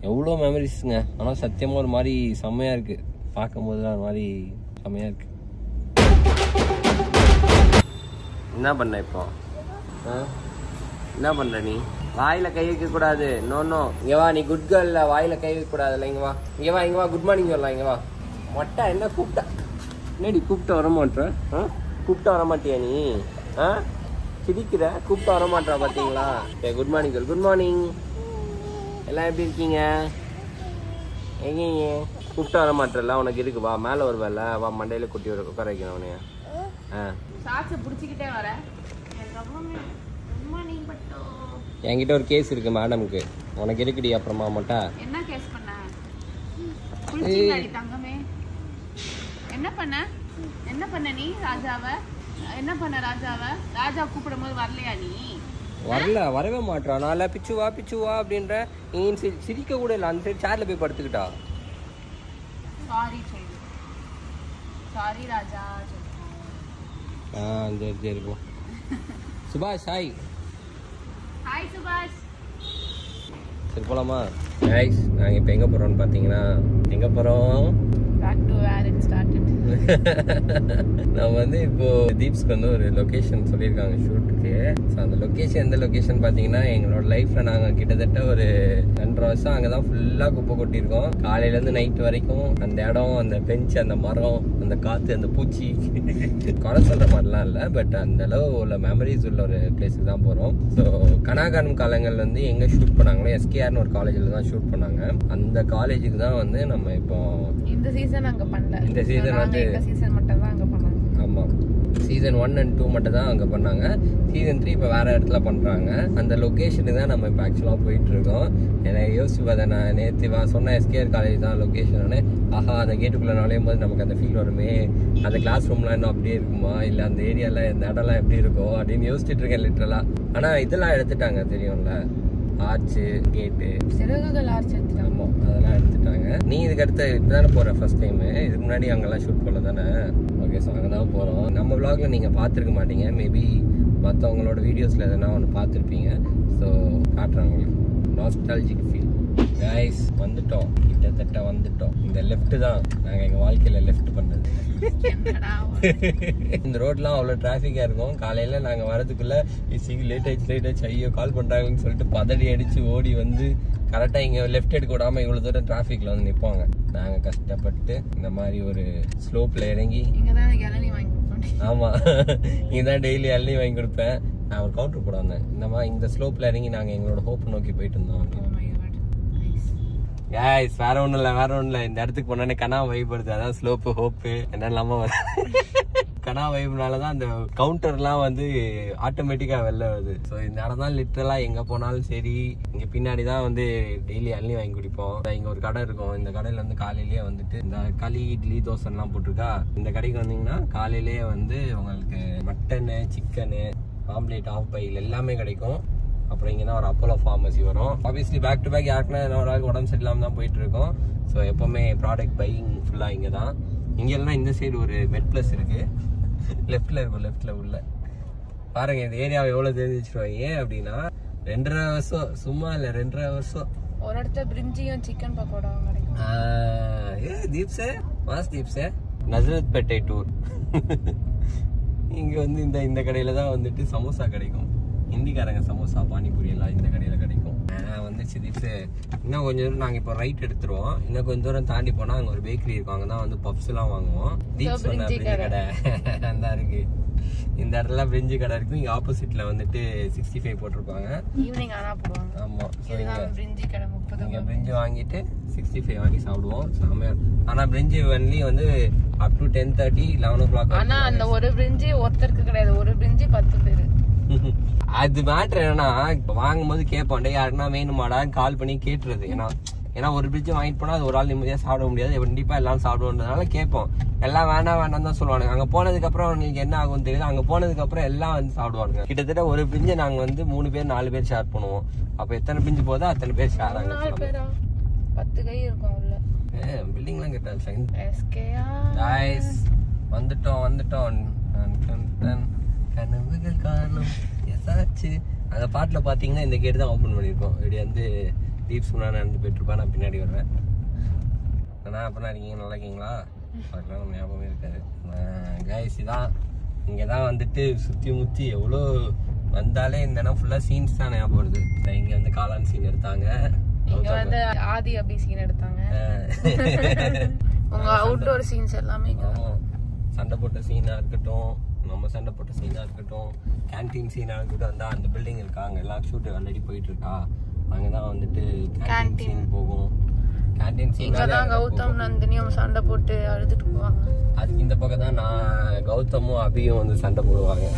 எவ்வளோ மெமரிஸுங்க. ஆனால் சத்தியமாக ஒரு மாதிரி செம்மையாக இருக்குது. பார்க்கும்போதுலாம் ஒரு மாதிரி செம்மையாக இருக்குது. என்ன பண்ண இப்போ? என்ன பண்ணுற நீ? வாயில் கை வைக்கக்கூடாது. நோ இங்கே வா. நீ குட் கேர்ல வாயில் கை வைக்கக்கூடாதுல்ல. இங்கே வா, இங்கே வா. குட் மார்னிங் சொல்லலாம். இங்கே வா. மொட்டை என்ன கூப்பிட்டா? என்னடி கூப்பிட்டு வரமாட்டேன்? கூப்பிட்டு வரமாட்டியா நீ? சிரிக்கிற. கூப்பிட்டு வரமாட்டா பார்த்தீங்களா? குட் மார்னிங் சொல். Good morning. எல்லாம் எப்படி இருக்கீங்க? எங்கீங்க? கூப்பிட்டு வர மாட்டேல. உனக்கு இருக்கு. வா, மேலே ஒரு வேலை. வா, மண்டையில் குட்டி ஒரு உட்கார வைக்கணும் உனைய. பிடிச்சிக்கிட்டே வர. என்கிட்ட ஒரு கேஸ் இருக்கு மேடமுக்கு. உனக்கு இருக்குடி அப்புறமா மட்டும். என்ன கேஸ் பண்ண? தங்கமே என்ன பண்ண நீ? ராஜாவை என்ன பண்ண? ராஜா கூப்பிடும் போது வரலையா நீ? வரவே மாட்டான். நான் பிச்சு வா அப்படின்ற. நீ சிரிக்க கூட இல்லை. அந்த சைடு சேர்ல போய் படுத்துக்கிட்டா. சாரி ராஜா. சரி போ. சுபாஷ் ஹாய். ஹாய் சுபாஷ். சரி போலாமா? கைஸ், நாங்கள் இப்போ எங்கே போகிறோம்னு பார்த்தீங்கன்னா, எங்கே போகிறோம்? Back to where it started. நான் வந்து இப்போ தீப்ஸ்க்கு வந்து ஒரு லொக்கேஷன் சொல்லியிருக்காங்க ஷூட்டுக்கு. ஸோ அந்த லொக்கேஷன் எந்த லொக்கேஷன் பார்த்தீங்கன்னா, எங்களோட லைஃப்ல நாங்கள் கிட்டத்தட்ட ஒரு 2.5 வருஷம் அங்கே தான் ஃபுல்லாக குப்பை கொட்டியிருக்கோம். காலையிலேருந்து நைட் வரைக்கும் அந்த இடம், அந்த பெஞ்ச், அந்த மரம், அந்த காற்று, அந்த பூச்சி, குறை சொல்கிற மாதிரிலாம் இல்லை. பட் அந்த அளவு உள்ள மெமரிஸ் உள்ள ஒரு பிளேஸுக்கு தான் போகிறோம். ஸோ கனாகானம் காலங்கள் வந்து எங்கே ஷூட் பண்ணாங்களோ, எஸ்கேஆர்னு ஒரு காலேஜில் தான் ஷூட் பண்ணாங்க. அந்த காலேஜுக்கு தான் வந்து நம்ம இப்போ இந்த சீசன் அங்க பண்ணல. இந்த சீசன் வந்து சீசன் மட்டும் தான் அங்க பண்ணாங்க. ஆமா, சீசன் 1 and 2 மட்டும் தான் அங்கே பண்ணாங்க. சீசன் 3 இப்போ வேறு இடத்துல பண்ணுறாங்க. அந்த லொக்கேஷனுக்கு தான் நம்ம இப்போ ஆக்சுவலாக போயிட்டுருக்கோம். எனக்கு யோசிச்சு பார்த்தேன். நான் நேற்று சொன்ன எஸ்கேஆர் காலேஜ் தான் லொக்கேஷனு. ஆஹா, அந்த கேட்டுக்குள்ளே நுழையும் போது நமக்கு அந்த ஃபீல் வருமே. அந்த கிளாஸ் ரூம்லாம் இன்னும் அப்படியே இருக்குமா, இல்லை அந்த ஏரியாவில் இந்த இடம்லாம் எப்படி இருக்கும் அப்படின்னு யோசிச்சுட்டு இருக்கேன் லிட்டரலாக. ஆனால் இதெல்லாம் எடுத்துட்டாங்க தெரியும்ல, ஆர்ச்சு, கேட்டு, சிறகுகள் ஆர்ச் எடுத்துட்டாங்க. ஆமாம், அதெல்லாம் எடுத்துட்டாங்க. நீ இதுக்கு அடுத்து இப்பதானே போகிற ஃபர்ஸ்ட் டைமு? இதுக்கு முன்னாடி அங்கெல்லாம் ஷூட் பண்ணல தானே? ஓகே, ஸோ அங்கே தான் போகிறோம். நம்ம விளாகில் நீங்கள் பார்த்துருக்க மாட்டீங்க. மேபி மற்றவங்களோட வீடியோஸில் எதனா ஒன்று பார்த்துருப்பீங்க. ஸோ காட்டுறாங்க உங்களுக்கு நாஸ்டாலஜிக் ஃபீல். கைஸ், வந்துட்டோம், கிட்டத்தட்ட வந்துட்டோம். இந்த லெஃப்ட் தான் நாங்கள் எங்கள் வாழ்க்கையில் லெஃப்ட் பண்ணது. இந்த ரோட்லாம் அவ்வளோ டிராஃபிக்காக இருக்கும். காலையில் நாங்கள் வரதுக்குள்ளே லேட் ஆயிடுச்சு ஐயோ கால் பண்ணுறாங்கன்னு சொல்லிட்டு பதடி அடித்து ஓடி வந்து கரெக்டாக இங்கே லெஃப்ட் எடுக்க விடாமல் இவ்வளோ தூரம் டிராஃபிக்கில் வந்து நிற்பாங்க. நாங்கள் கஷ்டப்பட்டு இந்த மாதிரி ஒரு ஸ்லோப்பில் இறங்கி, ஆமாம், இங்கே தான் டெய்லி இளநீ வாங்கி கொடுப்பேன். நான் ஒரு கவுண்டர் கூட வந்தேன். இந்த மாதிரி இந்த ஸ்லோப்பில் இறங்கி நாங்கள் எங்களோட ஹோப் நோக்கி போயிட்டு இருந்தோம். கைஸ், வேற ஒன்றும் இல்லை. இந்த இடத்துக்கு போனோடனே கனா வைப் வருது. அதான் ஸ்லோப்பு, ஹோப்பு என்னெல்லாமோ வருது. கனா வைப்னால தான் அந்த கவுண்டர்லாம் வந்து ஆட்டோமேட்டிக்காக வெளில வருது. ஸோ இந்த இடம் தான் லிட்டரலாக எங்கே போனாலும் சரி. இங்கே பின்னாடி தான் வந்து டெய்லி இளநீ வாங்கி குடிப்போம். இங்கே ஒரு கடை இருக்கும். இந்த கடையில் வந்து காலையிலேயே வந்துட்டு இந்த களி, இட்லி, தோசைலாம் போட்டிருக்கா. இந்த கடைக்கு வந்தீங்கன்னா காலையிலேயே வந்து உங்களுக்கு mutton, chicken, omelette, half boil எல்லாமே கிடைக்கும். அப்புறம் இங்கே தான் ஒரு அப்போலோ ஃபார்மசி வரும். ஆப்வியஸ்லி பேக் டு பேக் யாருக்குன்னா ஒரு ஆளுக்கு உடம்பு சரியில்லாமல் தான் போயிட்டு இருக்கோம். ஸோ எப்போவுமே ப்ராடக்ட் பையிங் ஃபுல்லாக இங்கே தான். இங்கே இல்லைனா இந்த சைடு ஒரு மெட் ப்ளஸ் இருக்குது. லெஃப்டில் இருக்கும். லெஃப்டில் உள்ள பாருங்க, இந்த ஏரியாவை எவ்வளோ தெரிஞ்சிச்சிருவாங்க. ஏன் அப்படின்னா 2.5 வருஷம் சும்மா இல்லை, 2.5 வருஷம் ஒரு இடத்துல பிரிஞ்சியும் சிக்கன் பக்கோடா கிடைக்கும். தீப்ஸே, மாஸ் தீப்ஸே, நஸ்ரத் பேட்டை டூர். இங்கே வந்து இந்த கடையில் தான் வந்துட்டு சமோசா கிடைக்கும். ஹிந்திக்காரங்க சமோசா, பானிபூரி எல்லாம் இந்த கடையில் கிடைக்கும். வந்துச்சு தீப்ஸு. இன்னும் கொஞ்சம் தூரம் நாங்கள் இப்போ ரைட் எடுத்துருவோம். இன்னும் கொஞ்சம் தூரம் தாண்டி போனால் அங்கே ஒரு பேக்கரி இருக்கும். அங்கே தான் வந்து பப்ஸ்லாம் வாங்குவோம். தீப்ஸ் சொன்ன பிரிஞ்சி கடை தான் இருக்கு. இந்த இடத்துல பிரிஞ்சி கடை இருக்கும். இங்கே ஆப்போசிட்ல வந்துட்டு 65 போட்டிருப்பாங்க. ஈவினிங் ஆனால் போடுவாங்க. ஆமாம், ஸோ பிரிஞ்சி கடை 30. இங்கே பிரிஞ்சி வாங்கிட்டு 65 வாங்கி சாப்பிடுவோம். செம்மையாக. ஆனால் பிரிஞ்சி ஒன்லி வந்து அப் டு 10:30, 11 o'clock. ஆனால் அந்த ஒரு பிரிஞ்சி ஒருத்தருக்கு கிடையாது. ஒரு பிரிஞ்சி 10 பேர். அது மேட்ரு என்னன்னா, வாங்கும் போது கேட்போம், யாருன்னா வேணுமாடான்னு கால் பண்ணி கேட்டுறது. ஏன்னா ஒரு பிரிட்ஜ் வாங்கிட்டு போனா அது ஒரு ஆள் நிம்மதியாக சாப்பிட முடியாது. கண்டிப்பா எல்லாரும் சாப்பிடுவோன்றதுனால கேட்போம். எல்லாம் வேணாம் தான் சொல்லுவானுங்க. அங்கே போனதுக்கு அப்புறம் உங்களுக்கு என்ன ஆகும் தெரியல. அங்கே போனதுக்கு அப்புறம் எல்லாம் வந்து சாப்பிடுவாங்க. கிட்டத்தட்ட ஒரு பிரிஞ்சை நாங்கள் வந்து 3 பேர் 4 பேர் ஷேர் பண்ணுவோம். அப்போ எத்தனை பிரிஞ்சு போதோ அத்தனை பேர் ஷேர் ஆகும். 10 கை இருக்கும் உள்ள. பில்டிங்லாம் கேட்டாங்க. வந்துட்டோம். கனவுகள் காணும் எசாச்சு. அந்த பாட்டில் பார்த்தீங்கன்னா இந்த கேட்டு தான் ஓப்பன் பண்ணியிருக்கோம். இப்படி வந்து தீப்ஸ் முன்னாடி நடந்து போயிட்டுருப்பா, நான் பின்னாடி வருவேன். ஆனால் அப்புறம் இருக்கீங்க, நல்லா இருக்கீங்களா? அதுக்கெல்லாம் நம்ம ஞாபகமே இருக்காது. கைஸ் இதான் இங்கே தான் வந்துட்டு சுற்றி முற்றி எவ்வளோ வந்தாலே இந்த இடம் ஃபுல்லாக சீன்ஸ் தான் ஞாபகம் வருது. இங்கே வந்து காளான் சீன் எடுத்தாங்க, இங்க வந்து ஆதி அபி சீன் எடுத்தாங்க, உங்க அவுட்டோர் சீன்ஸ் எல்லாமே. சண்டை போட்ட சீனா இருக்கட்டும், நம்ம சண்டை போட்ட சீனா இருக்கட்டும், கேன்டீன் சீனா இருக்கட்டும். அந்த அந்த பில்டிங் இருக்கா, அங்கே எல்லாம் ஷூட் ஆல்ரெடி போயிட்டு இருக்கா. அங்கே தான் வந்துட்டு கேன்டீன் சீன் போகும். கேன்டீன் சீன் தான் கௌதம் நந்தினியும் சண்டை போட்டு அழுதுட்டு போவாங்க. அதுக்கு இந்த பக்கம் தான் நான் கௌதமும் அபியும் வந்து சண்டை போடுவாங்க.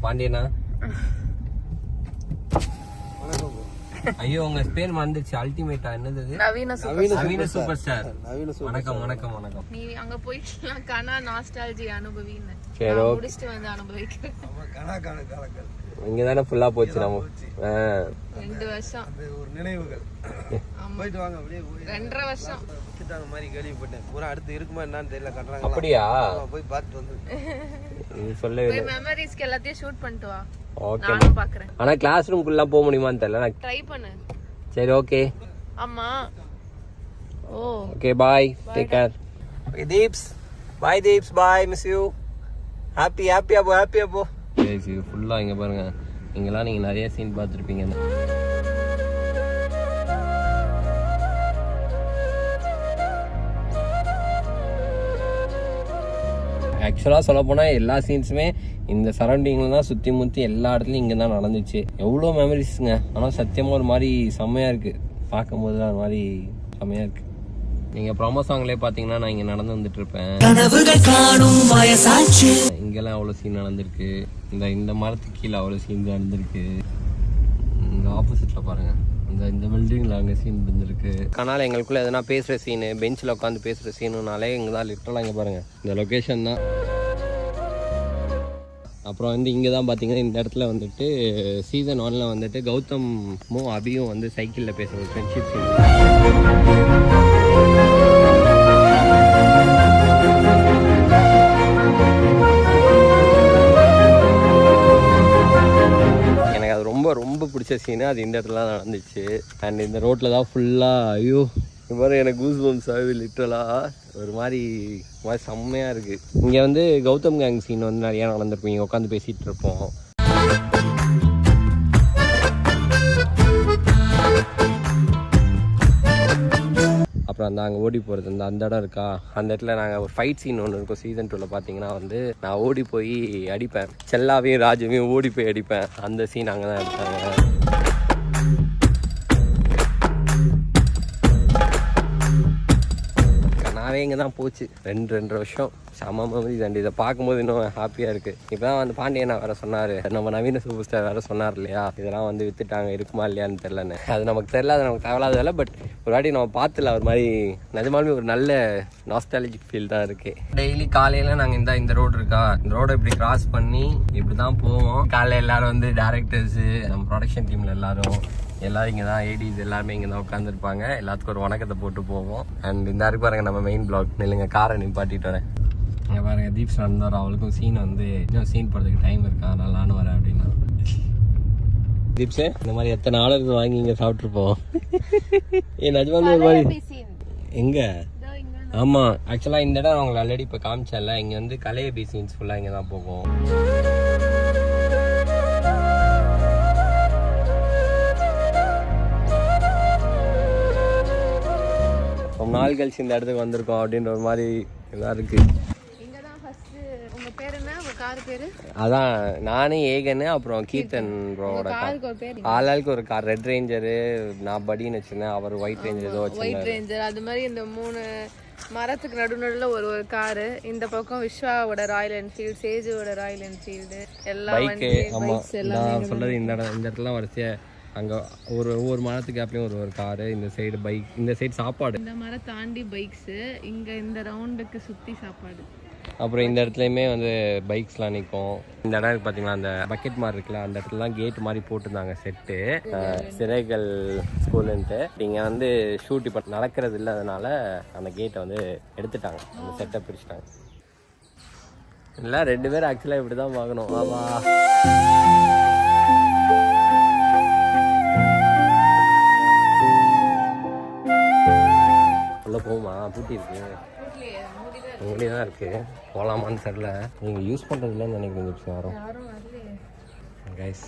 பாண்டியனா, ஐயோ உங்க பேர் மறந்துச்சு. அல்டிமேட்டா என்னது? நவீன சூப்பர் ஸ்டார். வணக்கம் வணக்கம் வணக்கம். நீ அங்க போயிட்டு கனா நாஸ்டாலஜி அனுபவின்னு சரி முடிச்சிட்டு வந்து அனுபவிக்கிறேன். இங்க தானே ஃபுல்லா போச்சு நம்ம 2 வருஷம் ஒரு நினைவுகள். போயிட்டு வாங்க, அப்படியே 2.5 வருஷம் கிட்டாங்க மாதிரி கேள்விப்பட்டேன். பூரா அடுத்து இருக்குமா என்னன்னு தெரியல, கட்டுறாங்க. அப்படியா? போய் பார்த்துட்டு வந்து சொல்லவே இல்லை. மெமரிஸ்க்கு எல்லாத்தையும் ஷூட் பண்ணிட்டு வா. ஓகே, நானும் பாக்குறேன். ஆனா கிளாஸ் ரூம்க்குள்ள போக முடியுமான்னு தெரியல. ட்ரை பண்ணு. சரி ஓகே. ஆமா. Oh okay, bye, take care. Okay Deeps, bye Deeps, bye, miss you. Happy அப்போ. சரி ஃபுல்லா இங்க பாருங்க, இங்கெல்லாம் நீங்க நிறைய சீன் பார்த்துருப்பீங்க. ஆக்சுவலாக சொல்ல போனால் எல்லா சீன்ஸுமே இந்த சரௌண்டிங்கில் தான் சுற்றி முற்றி எல்லா இடத்துலையும் இங்கே தான் நடந்துச்சு. எவ்வளோ மெமரிஸுங்க. ஆனால் சத்தியமாக ஒரு மாதிரி செம்மையாக இருக்குது, பார்க்கும்போது தான் ஒரு மாதிரி செம்மையாக இருக்குது. நீங்கள் ப்ரோமோ சாங்லேயே பார்த்தீங்கன்னா நான் இங்கே நடந்து வந்துட்டு இருப்பேன். இங்கெல்லாம் அவ்வளோ சீன் நடந்திருக்கு. இந்த மரத்துக்கு கீழே அவ்வளோ சீன் நடந்திருக்கு. இந்த ஆப்போசிட்டில் பாருங்கள், இந்த பில்டிங்கில் அங்கே சீன் இருந்திருக்கு. கனால எங்களுக்குள்ள எதனா பேசுகிற சீனு, பெஞ்சில் உட்காந்து பேசுகிற சீனுனாலே இங்கே தான் லிட்டரலாக இங்கே பாருங்கள், இந்த லொக்கேஷன் தான். அப்புறம் வந்து இங்கே தான் பார்த்தீங்கன்னா இந்த இடத்துல வந்துட்டு சீசன் 1ல் வந்துட்டு கௌதமும் அபியும் வந்து சைக்கிளில் பேசுகிற ஃப்ரெண்ட்ஷிப் சீன். எனக்கு அது ரொம்ப ரொம்ப பிடிச்ச சீனு. அது இந்த இடத்துல தான் நடந்துச்சு. அண்ட் இந்த ரோட்டில் தான் ஃபுல்லாக, ஐயோ இது மாதிரி எனக்கு கூஸ் பம்ஸ் ஆகுது லிட்டரலாக. ஒரு மாதிரி செம்மையாக இருக்குது. இங்கே வந்து கௌதம் கேங் சீன் வந்து நிறையா நடந்திருப்பீங்க, உட்காந்து பேசிகிட்டு இருப்போம். அப்புறம் அந்த அங்கே ஓடி போகிறது, அந்த இடம் இருக்கா, அந்த இடத்துல நாங்கள் ஒரு ஃபைட் சீன் ஒன்று இருக்கும் சீசன் 2ல் பார்த்தீங்கன்னா வந்து நான் ஓடி போய் அடிப்பேன், செல்லாவையும் ராஜுவையும் ஓடி போய் அடிப்பேன். அந்த சீன் அங்கே தான் எடுத்தாங்க. நாவே இங்கே தான் போச்சு 2.5 வருஷம். செம மெமரி தாண்டி. இதை பார்க்கும்போது இன்னும் ஹாப்பியாக இருக்குது. இப்போ தான் வந்து பாண்டியனா வேறு சொன்னார், நம்ம நவீன சூப்பர் ஸ்டார் வேறு சொன்னார் இல்லையா, இதெல்லாம் வந்து விற்றுட்டாங்க, இருக்குமா இல்லையான்னு தெரிலன்னு. அது நமக்கு தெரில, அது நமக்கு தேவையில்லாத. பட் ஒரு வாட்டி நம்ம பார்த்துல ஒரு மாதிரி நிஜமாலுமே ஒரு நல்ல நாஸ்டாலஜிக் ஃபீல் தான் இருக்குது. டெய்லி காலையில் நாங்கள் இந்த ரோடு இருக்கா, இந்த ரோடை இப்படி கிராஸ் பண்ணி இப்படி தான் போவோம். காலையில் எல்லோரும் வந்து டேரக்டர்ஸு, நம்ம ப்ரொடக்ஷன் டீமில் எல்லாரும் இங்கே தான் ஏடிஸ் எல்லாருமே இங்கே தான் உட்காந்துருப்பாங்க. எல்லாத்துக்கும் ஒரு வணக்கத்தை போட்டு போவோம். அண்ட் இந்த இருக்கு பாருங்க நம்ம மெயின் பிளாக். இல்லைங்க, காரை நிப்பாட்டிட்டு வரேன். இங்கே பாருங்க, தீப்ஸ் நடந்தார். அவளுக்கும் சீன் வந்து இன்னும் சீன் போடுறதுக்கு டைம் இருக்கா, அதனால நானும் வரேன் அப்படின்னா. தீப்ஸு இந்த மாதிரி எத்தனை ஆர்டர் வாங்கி இங்கே சாப்பிட்ருப்போம். ஏன் நிஜமாலுமே ஒரு மாதிரி எங்கே? ஆமாம், ஆக்சுவலாக இந்த இடம் அவங்களை ஆல்ரெடி இப்போ காமிச்சல. இங்கே வந்து கலையபி சீன்ஸ் ஃபுல்லாக இங்கே தான் போகும். ரொம்ப நாள் கழிச்சு இந்த இடத்துக்கு வந்திருக்கோம் அப்படின்ற ஒரு மாதிரி இதாக இருக்குது. அதான் நானே ஏகனு அப்புறம் கீர்த்தன் ப்ரோவோட ஆளாளுக்கு ஒரு கார். ரெட் ரேஞ்சரு, நான் படின்னு வச்சிருந்தேன், அவர் ஒயிட் ரேஞ்சர் ஏதோ வச்சிருந்தாரு. அது மாதிரி இந்த 3 மரத்துக்கு நடுநடுல ஒரு காரு. இந்த பக்கம் விஸ்வாவோட ராயல் என்ஃபீல்டு, சேஜுவோட ராயல் என்ஃபீல்டு, எல்லா பைக்கு. ஆமாம், நான் சொல்றது இந்த இடத்துல வரிசையா அங்கே ஒவ்வொரு மரத்துக்கு கேப்லேயும் ஒரு காரு. இந்த சைடு பைக், இந்த சைடு சாப்பாடு. இந்த மரம் தாண்டி பைக்ஸு, இங்கே இந்த ரவுண்டுக்கு சுற்றி சாப்பாடு. அப்புறம் இந்த இடத்துலையுமே வந்து பைக்ஸ்லாம் நிற்கும். இந்த இடம் இருக்கு பார்த்தீங்களா, அந்த பக்கெட் மாதிரி இருக்குல்ல, அந்த இடத்துலலாம் கேட் மாதிரி போட்டிருந்தாங்க செட்டு, சிறைகள் ஸ்கூலுன்ட்டு. இங்கே வந்து ஷூட் இப்போ நடக்கிறது இல்லாதனால அந்த கேட்டை வந்து எடுத்துட்டாங்க, அந்த செட்டை பிரிச்சுட்டாங்க. இல்லை 2 பேரும் ஆக்சுவலாக இப்படி தான் பார்க்கணும். ஆமா உள்ள போகுமா? பூட்டி இருக்கு, மூடி தான் இருக்கு. போகலாமான்னு தெரியல. நீங்கள் யூஸ் பண்ணுறதுலன்னு நினைக்கிறேன் யாரும் கைஸ்.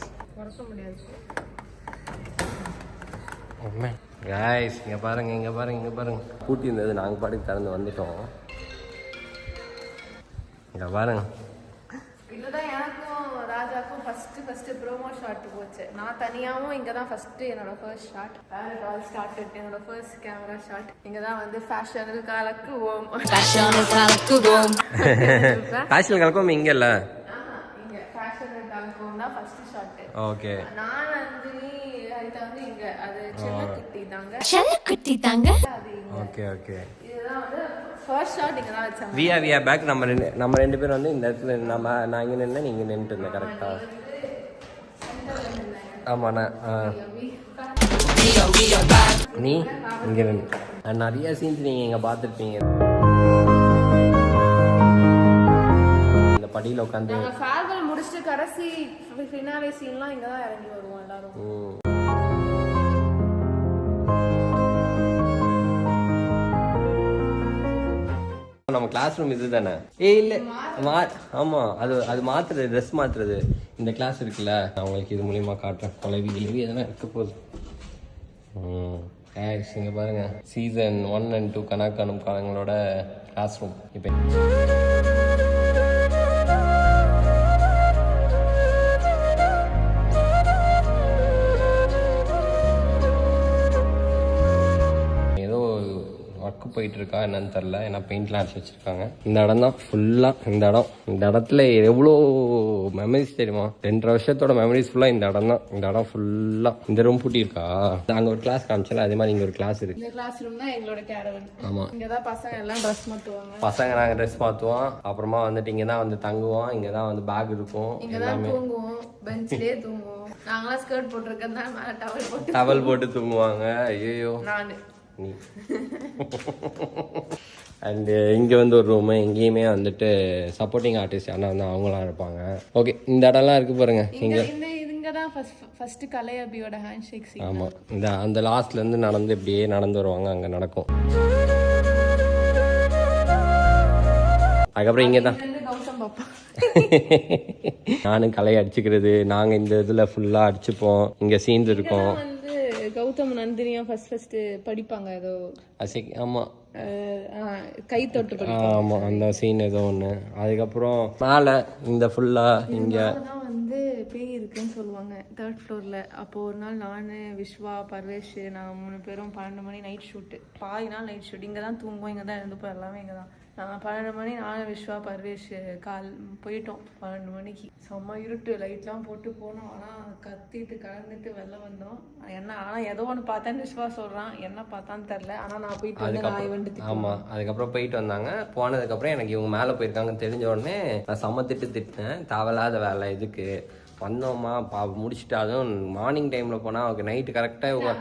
கைஸ் இங்கே பாருங்க, இங்கே பாருங்க, இங்கே பாருங்க. பூட்டி இருந்தது, நாங்கள் பாட்டுக்கு திறந்து வந்துட்டோம். இங்கே பாருங்க. இதுதான் எனக்கும் ராஜாக்கும் ஃபர்ஸ்ட் ப்ரோமோ ஷாட் போச்சு. நான் தனியாகவும் இங்கே தான் ஃபர்ஸ்ட் என்னோட ஃபர்ஸ்ட் ஷாட். ஆல் ஸ்டார்டட் என்னோட ஃபர்ஸ்ட் கேமரா ஷாட். இங்கே தான் வந்து ஃபேஷனல் காலக்கு ஓம். ஃபேஷனல் காலக்கும் இங்கே இல்லை, இங்கே ஃபேஷனல் காலக்கு ஓம் தான் ஃபர்ஸ்ட் ஷாட். ஓகே. நான் நந்தினி ஹரிதா வந்து இங்கே, அது செல்லக்குட்டி தாங்க. Okay okay. இதுதான் வந்து ஃபர்ஸ்ட் ஷாட் இங்கே தான் வச்சாங்க. வியா பேக். நம்ம ரெண்டு பேரும் வந்து இந்த இடத்துல நான் இங்கே நின்று நீங்கள் நின்றுட்டு இருந்தேன் கரெக்டாக. ஆமாம் நீ இங்கே நின்று நிறைய சீன்ஸ் நீங்கள் இங்கே பார்த்துருப்பீங்க. இந்த படியில் உட்காந்து ஃபேர்வெல் முடிச்சுட்டு கடைசி ஃபினாலே சீன்லாம் இங்கே தான் இறங்கி வருவோம் எல்லாரும். நம்ம கிளாஸ் ரூம் இது தானே? இல்லை ஆமாம், அது மாத்துறது, ட்ரெஸ் மாத்துறது. இந்த கிளாஸ் இருக்குல்ல, நான் உங்களுக்கு இது மூலியமாக காட்டுறேன். கிளவி எதனா இருக்க போகுது. இங்கே பாருங்க, சீசன் 1 and 2 கணக்கானும் காலங்களோட கிளாஸ் ரூம். இப்போ போயிட்டு இருக்கா என்னன்னு தெரில, ஏன்னா பெயிண்ட்லாம் அடிச்சு வச்சிருக்காங்க. இந்த இடம் தான் ஃபுல்லாக. இந்த இடத்துல எவ்வளோ மெமரிஸ் தெரியுமா? 2.5 வருஷத்தோட மெமரிஸ் ஃபுல்லாக இந்த இடம் தான். இந்த இடம் ஃபுல்லாக. இந்த ரூம் பூட்டி இருக்கா, அங்கே ஒரு கிளாஸ் காமிச்சல, அதே மாதிரி இங்கே ஒரு கிளாஸ் இருக்கு. இந்த கிளாஸ் ரூம் தான் எங்களோட கேரவன். ஆமாம், இங்கே தான் பசங்க எல்லாம் ட்ரெஸ் மாற்றுவாங்க. பசங்க நாங்கள் ட்ரெஸ் மாற்றுவோம். அப்புறமா வந்துட்டு இங்கே தான் வந்து தங்குவோம். இங்கே தான் வந்து பேக் இருக்கும். இங்கே தான் தூங்குவோம், பெஞ்ச்லேயே தூங்குவோம். நாங்களாம் ஸ்கர்ட் போட்டிருக்கேன் தான், மேலே டவல் போட்டு தூங்குவாங்க. ஐயோ நான் நீ அண்டு இங்கே வந்து ஒரு ரூமு, இங்கேயுமே வந்துட்டு சப்போர்ட்டிங் ஆர்டிஸ்ட் ஆனால் வந்து அவங்களாம் இருப்பாங்க. ஓகே, இந்த இடம்லாம் இருக்கு பாருங்க. இங்கே தான் ஃபர்ஸ்ட் கலையபியோட ஹேண்ட் ஷேக் சீன். ஆமாம், அந்த லாஸ்ட்லேருந்து நடந்து இப்படியே நடந்து வருவாங்க, அங்கே நடக்கும். அதுக்கப்புறம் இங்கே தான் நானும் கலையை அடிச்சுக்கிறது. நாங்கள் இந்த இதில் ஃபுல்லாக அடிச்சுப்போம். இங்கே சீன்ஸ் இருக்கும். கௌதம் நந்தினியா ஃபர்ஸ்ட் படிப்பாங்க ஏதோ. ஆமாம், கை தொட்டு. ஆமாம், அந்த சீன் ஏதோ ஒன்று. அதுக்கப்புறம் மேலே இந்த ஃபுல்லாக இங்கே வந்து பேய் இருக்குன்னு சொல்லுவாங்க 3rd ஃப்ளோரில். அப்போது ஒரு நாள் நான், விஸ்வா, பர்வேஷ், நாங்கள் 3 பேரும் 12 மணி நைட் ஷூட்டு. பாதி நாள் நைட் ஷூட். இங்கே தான் தூங்குவோம், இங்கே தான் இருந்துப்போம், எல்லாமே இங்கே தான். நாங்கள் 12 மணி, நானும் விஸ்வா, பர்வேஷ் போயிட்டோம் 12 மணிக்கு. செம்ம இருட்டு, லைட்லாம் போட்டு போனோம். ஆனால் கத்திட்டு கலந்துட்டு வெளில வந்தோம். ஆனால் ஏதோ ஒன்று பார்த்தேன்னு விஸ்வா சொல்கிறான், என்ன பார்த்தான்னு தெரில. ஆனால் நான் போயிட்டு வந்து ஆமாம், அதுக்கப்புறம் போயிட்டு வந்தாங்க. போனதுக்கப்புறம் எனக்கு இவங்க மேலே போயிருக்காங்கன்னு தெரிஞ்ச உடனே நான் செம்ம திட்டினேன். தேவையில்லாத வேலை இதுக்கு வந்தோமா முடிச்சுட்டு. அதுவும் மார்னிங் டைமில் போனால் அவங்க நைட்டு கரெக்டாக.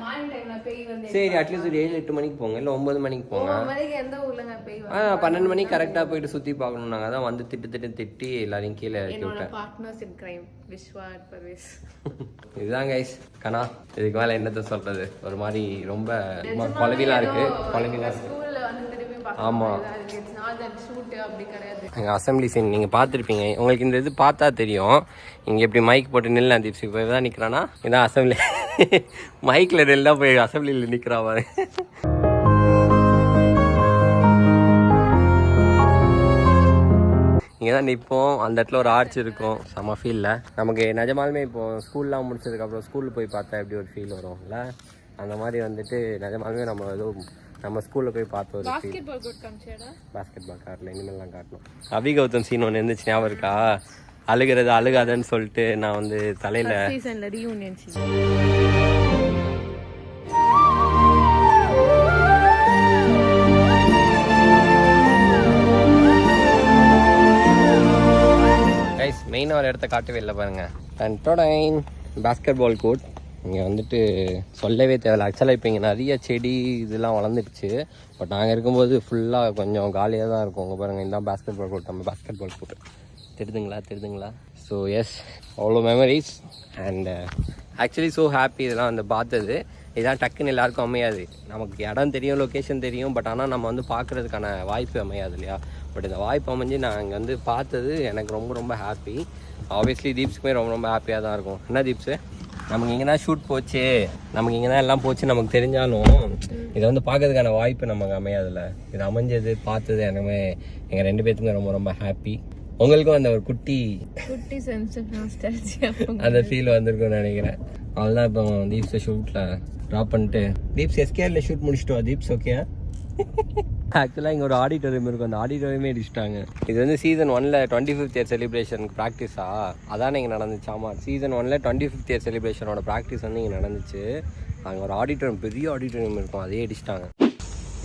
சரி, அட்லீஸ்ட் ஒரு 7-8 மணிக்கு போங்க, இல்லை 9 மணிக்கு போங்க. 12 மணிக்கு கரெக்டாக போயிட்டு சுற்றி பார்க்கணும். நாங்கள் தான் வந்து திட்டி எல்லாரையும் கீழே இறக்கி விட்டேன். இதுதான் கைஸ் கனா. இதுக்கு மேலே என்னத்தை சொல்கிறது? ஒரு மாதிரி ரொம்ப குழவிலாம் இருக்கு. ஆமாம், எங்கள் அசம்பிளி சீன் நீங்கள் பார்த்துருப்பீங்க. உங்களுக்கு இந்த இது பார்த்தா தெரியும். இங்கே எப்படி மைக் போட்டு நில்ல தீப்ஸ் இப்போ தான் நிற்கிறானா, இதான் அசம்பிளி. மைக்கில் நெல்லாம் போய் அசம்பிளியில் நிற்கிறா பாரு. இங்கே தான் நிற்போம். அந்த இடத்துல ஒரு ஆர்ச் இருக்கும். செம்ம ஃபீலில் நமக்கு நிஜமாலுமே இப்போ ஸ்கூல்லாம் முடிச்சதுக்கப்புறம் ஸ்கூலில் போய் பார்த்தா எப்படி ஒரு ஃபீல் வரும்ல, அந்த மாதிரி வந்துட்டு நிஜமாலுமே நம்ம ஏதோ நம்ம ஸ்கூலில் போய் பார்த்து ஒரு பாஸ்கெட் பால் காட்டல, இனிமேல் காட்டணும். அபிகௌதம் சீன் ஒன்று இருந்துச்சு, ஞாபகம் இருக்கா? அழுகாதன்னு சொல்லிட்டு நான் வந்து தலையில் ஒரு இடத்த காட்டவே இல்லை பாருங்க. Basketball court. இங்கே வந்துட்டு சொல்லவே தேவையில்ல. ஆக்சுவலாக இப்போ இங்கே நிறைய செடி இதெல்லாம் வளர்ந்துடுச்சு. பட் நாங்கள் இருக்கும்போது ஃபுல்லாக கொஞ்சம் காலியாக தான் இருக்கும். உங்கள் பாருங்கள், இந்த பாஸ்கெட் பால் கோர்ட், நம்ம பாஸ்கெட் பால் கோர்ட் தெரிதுங்களா? ஸோ எஸ், அவ்வளோ memories. And actually so happy இதெல்லாம் வந்து பார்த்தது. இதான் டக்குன்னு எல்லாருக்கும் அமையாது. நமக்கு இடம் தெரியும், லொக்கேஷன் தெரியும், பட் ஆனால் நம்ம வந்து பார்க்குறதுக்கான வாய்ப்பு அமையாது இல்லையா? பட் இந்த வாய்ப்பு அமைஞ்சு நான் இங்கே வந்து பார்த்தது எனக்கு ரொம்ப ரொம்ப ஹாப்பி. ஆப்வியஸ்லி தீப்ஸ்க்குமே ரொம்ப ரொம்ப ஹாப்பியாக தான் இருக்கும். என்ன தீப்ஸு, நமக்கு இங்கே தான் ஷூட் போச்சு, நமக்கு இங்கே தான் எல்லாம் போச்சு நமக்கு தெரிஞ்சாலும் இதை வந்து பார்க்கறதுக்கான வாய்ப்பு நமக்கு அமையாதுல்ல. இது அமைஞ்சது பார்த்தது எனக்குமே எங்கள் 2 பேர்த்துக்குமே ரொம்ப ரொம்ப ஹாப்பி. உங்களுக்கும் அந்த ஒரு குட்டி சென்ஸ் ஆஃப் நாஸ்டால்ஜியா அந்த ஃபீல் வந்திருக்கும்னு நினைக்கிறேன். அவ்வளோதான். இப்போ தீப்ஸை ஷூட்டில் ட்ராப் பண்ணிட்டு தீப்ஸ் எஸ்கேரில் ஷூட் முடிச்சிட்டோம். தீப்ஸ் ஓகே. ஆக்சுவலாக இங்கே ஒரு ஆடிட்டோரியம் இருக்கும், அந்த ஆடிட்டோரியமே அடிச்சிட்டாங்க. இது வந்து சீசன் 1ல் 25th இயர் செலிப்ரேஷனுக்கு ப்ராக்டிஸா அதானே இங்கே நடந்துச்சு. ஆமாம், சீசன் 1ல் 25th இயர் செலிப்ரேஷனோட ப்ராக்டிஸ் வந்து இங்கே நடந்துச்சு. அங்கே ஒரு ஆடிட்டோரியம், பெரிய ஆடிட்டோரியம் இருக்கும், அதே அடிச்சிட்டாங்க.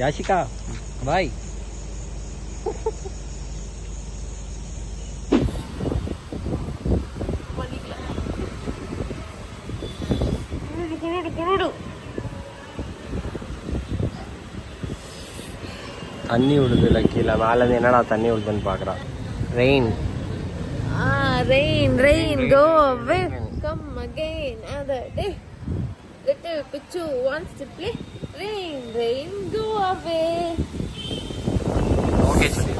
யாஷிகா பாய். தண்ணி விடுது இல்லை கீழே, மேலேருந்து என்னடா தண்ணி விடுதுன்னு பார்க்குறான். Rain go away, come again other day. Little Pichu wants to play. Rain, go away. Okay சொல்லி